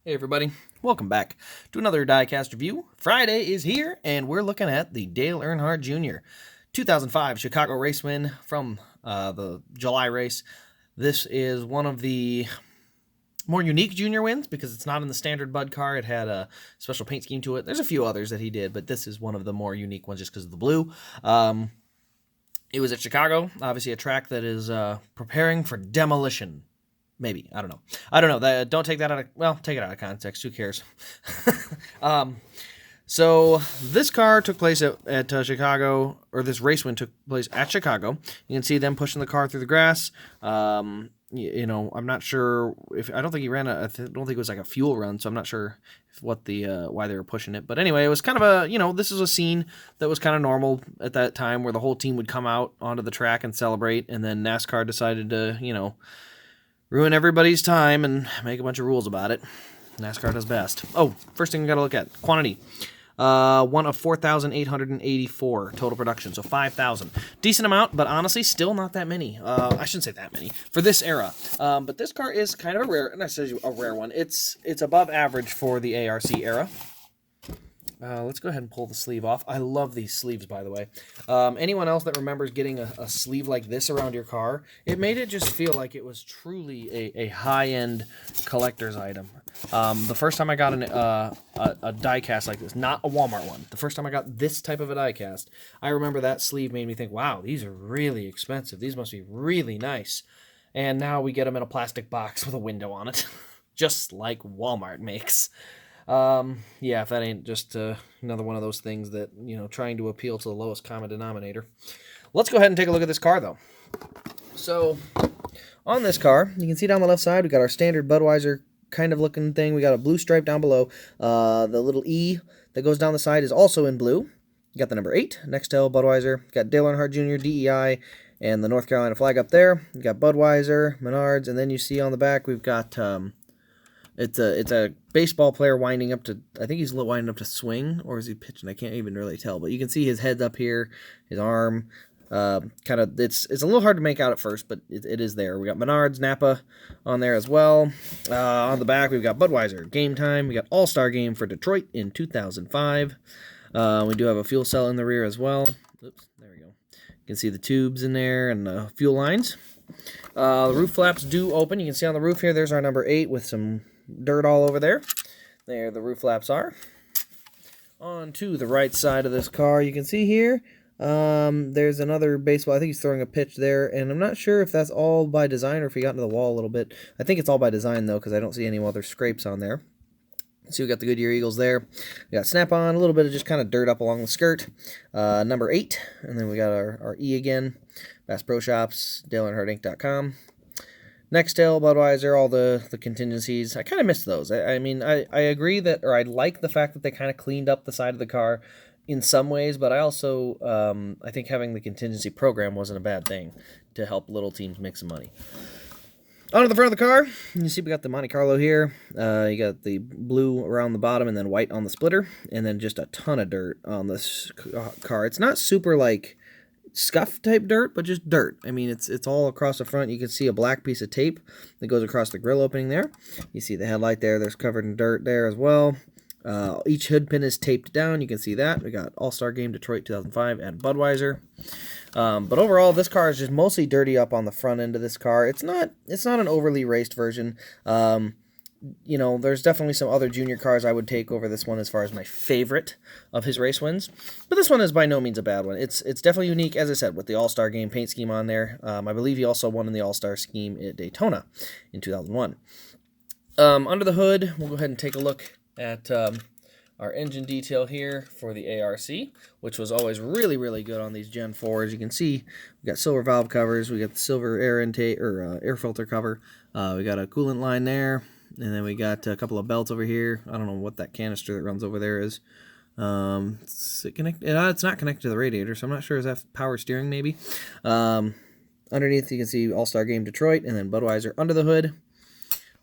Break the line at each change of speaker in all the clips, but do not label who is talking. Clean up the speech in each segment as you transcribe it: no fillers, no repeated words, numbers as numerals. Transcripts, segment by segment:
Hey everybody, welcome back to another Diecast review. Friday is here, and we're looking at the Dale Earnhardt Jr. 2005 Chicago race win from the July race. This is one of the more unique junior wins because it's not in the standard Bud car. It had a special paint scheme to it. There's a few others that he did, but this is one of the more unique ones just because of the blue. It was at Chicago, obviously a track that is preparing for demolition. Maybe. I don't know. Don't take that out of... Well, take it out of context. Who cares? So this car took place at Chicago, or this race win took place at Chicago. You can see them pushing the car through the grass. I'm not sure if... I don't think he ran I don't think it was like a fuel run, so I'm not sure what the why they were pushing it. But anyway, it was kind of a... this is a scene that was kind of normal at that time where the whole team would come out onto the track and celebrate, and then NASCAR decided to, ruin everybody's time and make a bunch of rules about it. NASCAR does best. Oh, first thing we got to look at, quantity. One of 4,884 total production, so 5,000. Decent amount, but honestly, still not that many. I shouldn't say that many for this era. But this car is kind of a rare, and I said a rare one. It's above average for the ARC era. Let's go ahead and pull the sleeve off. I love these sleeves, by the way. Anyone else that remembers getting a sleeve like this around your car, it made it just feel like it was truly a high-end collector's item. The first time I got a die-cast like this, not a Walmart one, the first time I got this type of a die-cast, I remember that sleeve made me think, wow, these are really expensive. These must be really nice. And now we get them in a plastic box with a window on it, just like Walmart makes. Yeah, if that ain't just another one of those things that, trying to appeal to the lowest common denominator. Let's go ahead and take a look at this car, though. So, on this car, you can see down the left side, we got our standard Budweiser kind of looking thing. We got a blue stripe down below. The little E that goes down the side is also in blue. You got the number 8, Nextel, Budweiser. You got Dale Earnhardt Jr., DEI, and the North Carolina flag up there. You got Budweiser, Menards, and then you see on the back, we've got... It's a baseball player winding up to, I think he's winding up to swing, or is he pitching? I can't even really tell, but you can see his head up here, his arm, it's a little hard to make out at first, but it is there. We got Menards, Napa on there as well. On the back, we've got Budweiser, Game Time. We got All-Star Game for Detroit in 2005. We do have a fuel cell in the rear as well. Oops, there we go. You can see the tubes in there and the fuel lines. The roof flaps do open. You can see on the roof here, there's our number 8 with some dirt all over there. There the roof flaps are. On to the right side of this car, you can see here, there's another baseball. I think he's throwing a pitch there, and I'm not sure if that's all by design or if he got into the wall a little bit. I think it's all by design, though, because I don't see any other scrapes on there. So we got the Goodyear Eagles there. We got Snap-on, a little bit of just kind of dirt up along the skirt. Number 8, and then we got our E again. Bass Pro Shops, DaleEarnhardtInc.com. Nextel, Budweiser, all the contingencies. I kind of miss those. I agree that, or I like the fact that they kind of cleaned up the side of the car in some ways, but I also, I think having the contingency program wasn't a bad thing to help little teams make some money. Onto the front of the car, you see we got the Monte Carlo here. You got the blue around the bottom and then white on the splitter, and then just a ton of dirt on this car. It's not super, scuff type dirt, but just dirt. I mean, it's all across the front. You can see a black piece of tape that goes across the grill opening there. You see the headlight there. There's covered in dirt there as well. Each hood pin is taped down. You can see that. We got All-Star Game Detroit 2005 and Budweiser. But overall, this car is just mostly dirty up on the front end of this car. It's not an overly raced version. There's definitely some other junior cars I would take over this one as far as my favorite of his race wins. But this one is by no means a bad one. It's definitely unique, as I said, with the All-Star Game paint scheme on there. I believe he also won in the All-Star scheme at Daytona in 2001. Under the hood, we'll go ahead and take a look at our engine detail here for the ARC, which was always really, really good on these Gen 4s. You can see we got silver valve covers. We got the silver air intake or air filter cover. We got a coolant line there. And then we got a couple of belts over here. I don't know what that canister that runs over there is. It's not connected to the radiator, so I'm not sure. Is that power steering maybe? Underneath, you can see All-Star Game Detroit and then Budweiser under the hood.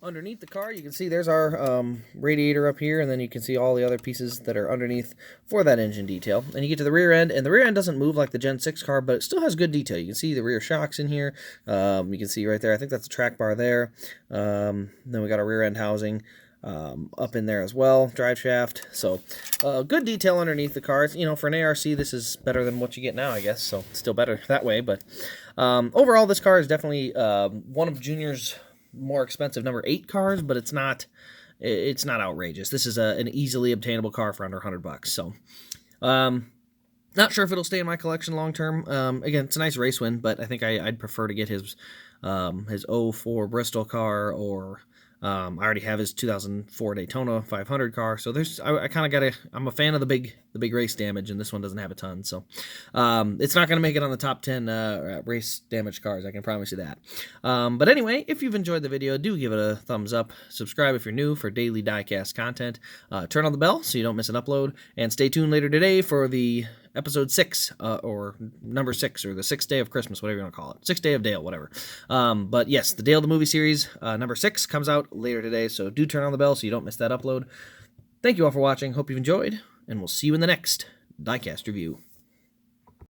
Underneath the car, you can see there's our radiator up here, and then you can see all the other pieces that are underneath for that engine detail. And you get to the rear end, and the rear end doesn't move like the Gen 6 car, but it still has good detail. You can see the rear shocks in here. You can see right there, I think that's a track bar there. Then we got our rear end housing. up in there as well, drive shaft. So good detail underneath the cars. You know, for an ARC, this is better than what you get now, I guess. So still better that way. But overall, this car is definitely one of Junior's more expensive number 8 cars, but it's not outrageous. This is an easily obtainable car for under $100. So not sure if it'll stay in my collection long term. Again, it's a nice race win, but I think I'd prefer to get his 04 Bristol car, or I already have his 2004 Daytona 500 car. So I kind of I'm a fan of the big race damage, and this one doesn't have a ton. So it's not going to make it on the top 10 race damage cars. I can promise you that. But anyway, if you've enjoyed the video, do give it a thumbs up. Subscribe if you're new for daily Diecast content. Turn on the bell so you don't miss an upload, and stay tuned later today for the episode 6, or number 6, or the 6th day of Christmas, whatever you want to call it. 6th day of Dale, whatever. But yes, the Dale the Movie series, number 6, comes out later today, so do turn on the bell so you don't miss that upload. Thank you all for watching. Hope you've enjoyed, and we'll see you in the next Diecast review.